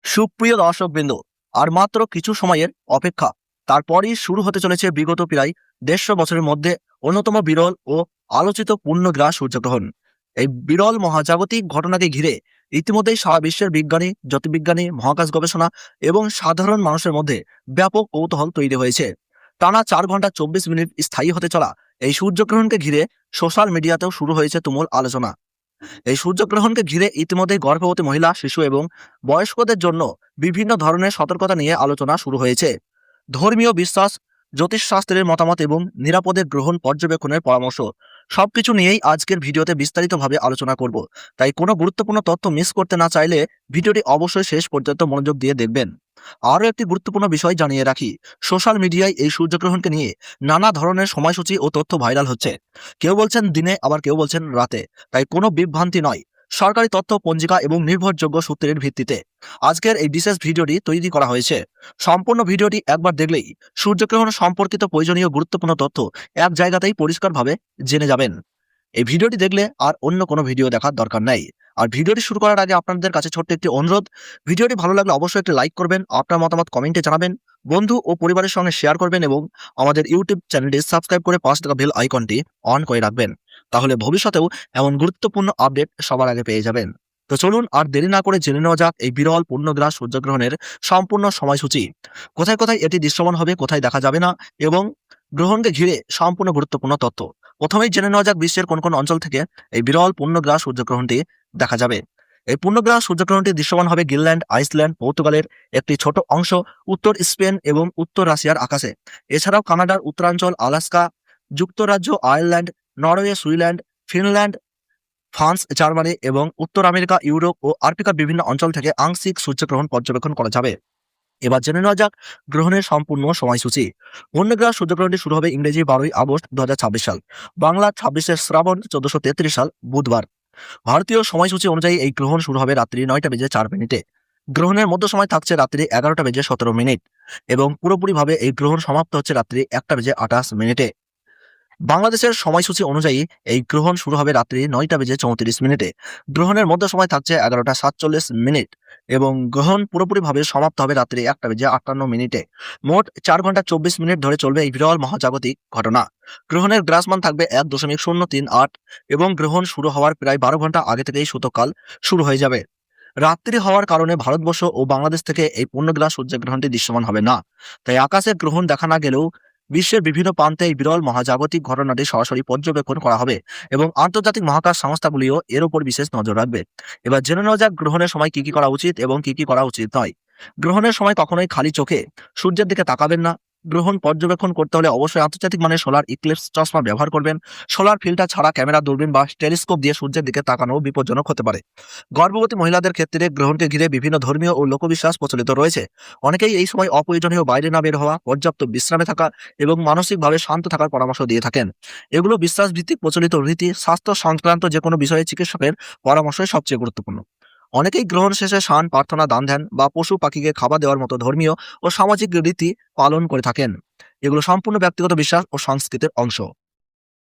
সুপ্রিয় দর্শকবৃন্দ, আর মাত্র কিছু সময়ের অপেক্ষা, তারপরই শুরু হতে চলেছে বিগত প্রায় ১৫০ বছরের মধ্যে অন্যতম বিরল ও আলোচিত পূর্ণগ্রাস সূর্যগ্রহণ। এই বিরল মহাজাগতিক ঘটনাকে ঘিরে ইতিমধ্যেই সারা বিশ্বের বিজ্ঞানী, জ্যোতির্বিজ্ঞানী, মহাকাশ গবেষণা এবং সাধারণ মানুষের মধ্যে ব্যাপক কৌতূহল তৈরি হয়েছে। টানা ৪ ঘন্টা ২৪ মিনিট স্থায়ী হতে চলা এই সূর্যগ্রহণকে ঘিরে সোশ্যাল মিডিয়াতেও শুরু হয়েছে তুমুল আলোচনা। এই সূর্যগ্রহণকে ঘিরে ইতিমধ্যেই গর্ভবতী মহিলা, শিশু এবং বয়স্কদের জন্য বিভিন্ন ধরনের সতর্কতা নিয়ে আলোচনা শুরু হয়েছে। ধর্মীয় বিশ্বাস, জ্যোতিষশাস্ত্রের মতামত এবং নিরাপদে গ্রহণ পর্যবেক্ষণের পরামর্শ, সবকিছু নিয়েই আজকের ভিডিওতে বিস্তারিতভাবে আলোচনা করব। তাই কোনো গুরুত্বপূর্ণ তথ্য মিস করতে না চাইলে ভিডিওটি অবশ্যই শেষ পর্যন্ত মনোযোগ দিয়ে দেখবেন। আরও একটি গুরুত্বপূর্ণ বিষয় জানিয়ে রাখি, সোশ্যাল মিডিয়ায় এই সূর্যগ্রহণকে নিয়ে নানা ধরনের সময়সূচি ও তথ্য ভাইরাল হচ্ছে। কেউ বলছেন দিনে, আবার কেউ বলছেন রাতে। তাই কোনো বিভ্রান্তি নয়, সরকারি তথ্য, পঞ্জিকা এবং নির্ভরযোগ্য সূত্রের ভিত্তিতে আজকের এই বিশেষ ভিডিওটি তৈরি করা হয়েছে। সম্পূর্ণ ভিডিওটি একবার দেখলেই সূর্যগ্রহণ সম্পর্কিত প্রয়োজনীয় গুরুত্বপূর্ণ তথ্য এক জায়গাতেই পরিষ্কারভাবে জেনে যাবেন। এই ভিডিওটি দেখলে আর অন্য কোনো ভিডিও দেখার দরকার নাই। আর ভিডিওটি শুরু করার আগে আপনাদের কাছে ছোট্ট একটি অনুরোধ, ভিডিওটি ভালো লাগলে অবশ্যই একটি লাইক করবেন, আপনার মতামত কমেন্টে জানাবেন, বন্ধু ও পরিবারের সঙ্গে শেয়ার করবেন এবং আমাদের ইউটিউব চ্যানেলটি সাবস্ক্রাইব করে পাশে থাকা বেল আইকনটি অন করে রাখবেন। তাহলে ভবিষ্যতেও এমন গুরুত্বপূর্ণ আপডেট সবার আগে পেয়ে যাবেন। তো চলুন আর দেরি না করে জেনে নেওয়া যাক এই বিরল পূর্ণগ্রাস সূর্যগ্রহণের সম্পূর্ণ সময়সূচি। কোথায় কোথায় এটি দৃশ্যমান হবে, কোথায় দেখা যাবে না এবং গ্রহণকে ঘিরে সম্পূর্ণ গুরুত্বপূর্ণ তথ্য। প্রথমেই জেনে নেওয়া যাক বিশ্বের কোন কোন অঞ্চল থেকে এই বিরল পূর্ণগ্রাস সূর্যগ্রহণটি দেখা যাবে। এই পূর্ণগ্রাস সূর্যগ্রহণটি দৃশ্যমান হবে গ্রিনল্যান্ড, আইসল্যান্ড, পর্তুগালের একটি ছোট অংশ, উত্তর স্পেন এবং উত্তর রাশিয়ার আকাশে। এছাড়াও কানাডার উত্তরাঞ্চল, আলাস্কা, যুক্তরাজ্য, আয়ারল্যান্ড, নরওয়ে, সুইল্যান্ড, ফিনল্যান্ড, ফ্রান্স, জার্মানি এবং উত্তর আমেরিকা, ইউরোপ ও আফ্রিকার বিভিন্ন অঞ্চল থেকে আংশিক সূর্যগ্রহণ পর্যবেক্ষণ করা যাবে। এবার জেনে নেওয়া যাক গ্রহণের সম্পূর্ণ সময়সূচি। পূর্ণগ্রাস সূর্যগ্রহণটি শুরু হবে ইংরেজি ১২ই আগস্ট ২০২৬ সাল, বাংলা ২৬শে শ্রাবণ ১৪৩৩ সাল বুধবার। ভারতীয় সময়সূচি অনুযায়ী এই গ্রহণ শুরু হবে রাত্রি ৯টা বেজে ৪ মিনিটে। গ্রহণের মধ্য সময় থাকছে রাত্রি ১১টা বেজে ১৭ মিনিট এবং পুরোপুরিভাবে এই গ্রহণ সমাপ্ত হচ্ছে রাত্রি ১টা বেজে ২৮ মিনিটে। বাংলাদেশের সময়সূচি অনুযায়ী এই গ্রহণ শুরু হবে রাত্রি ৯টা বেজে ৩৪ মিনিটে। গ্রহণের মধ্য সময় থাকছে ১১টা ৪৭ মিনিট এবং গ্রহণ পুরোপুরিভাবে সমাপ্ত হবে রাত্রি ১টা বেজে ৫৮ মিনিটে। মোট ৪ ঘন্টা ২৪ মিনিট ধরে চলবে এই বিরল মহাজাগতিক ঘটনা। গ্রহণের গ্রাসমান থাকবে ১.০৩৮ এবং গ্রহণ শুরু হওয়ার প্রায় ১২ ঘন্টা আগে থেকেই সূতককাল শুরু হয়ে যাবে। রাত্রি হওয়ার কারণে ভারতবর্ষ ও বাংলাদেশ থেকে এই পূর্ণগ্রাস সূর্যগ্রহণটি দৃশ্যমান হবে না। তাই আকাশে গ্রহণ দেখা না গেলেও বিশ্বের বিভিন্ন প্রান্তে এই বিরল মহাজাগতিক ঘটনাটি সরাসরি পর্যবেক্ষণ করা হবে এবং আন্তর্জাতিক মহাকাশ সংস্থাগুলিও এর উপর বিশেষ নজর রাখবে। এবার জেনে নেওয়া যাক গ্রহণের সময় কি কি করা উচিত এবং কি কি করা উচিত নয়। গ্রহণের সময় কখনোই খালি চোখে সূর্যের দিকে তাকাবেন না। গ্রহণ পর্যবেক্ষণ করতে হলে অবশ্যই আন্তর্জাতিক মানের সোলার ইক্লিপস চশমা ব্যবহার করবেন। সোলার ফিল্টার ছাড়া ক্যামেরা, দূরবীন বা টেলিস্কোপ দিয়ে সূর্যের দিকে তাকানো বিপজ্জনক হতে পারে। গর্ভবতী মহিলাদের ক্ষেত্রে গ্রহণকে ঘিরে বিভিন্ন ধর্মীয় ও লোকবিশ্বাস প্রচলিত রয়েছে। অনেকেই এই সময় অপ্রয়োজনীয় বাইরে না বের হওয়া, পর্যাপ্ত বিশ্রামে থাকা এবং মানসিকভাবে শান্ত থাকার পরামর্শ দিয়ে থাকেন। এগুলো বিশ্বাসভিত্তিক প্রচলিত রীতি। স্বাস্থ্য সংক্রান্ত যে কোনো বিষয়ে চিকিৎসকের পরামর্শই সবচেয়ে গুরুত্বপূর্ণ। অনেকেই গ্রহণ শেষে স্নান, প্রার্থনা, দান ধ্যান বা পশু পাখিকে খাবার দেওয়ার মতো ধর্মীয় ও সামাজিক রীতি পালন করে থাকেন। এগুলো সম্পূর্ণ ব্যক্তিগত বিশ্বাস ও সংস্কৃতির অংশ।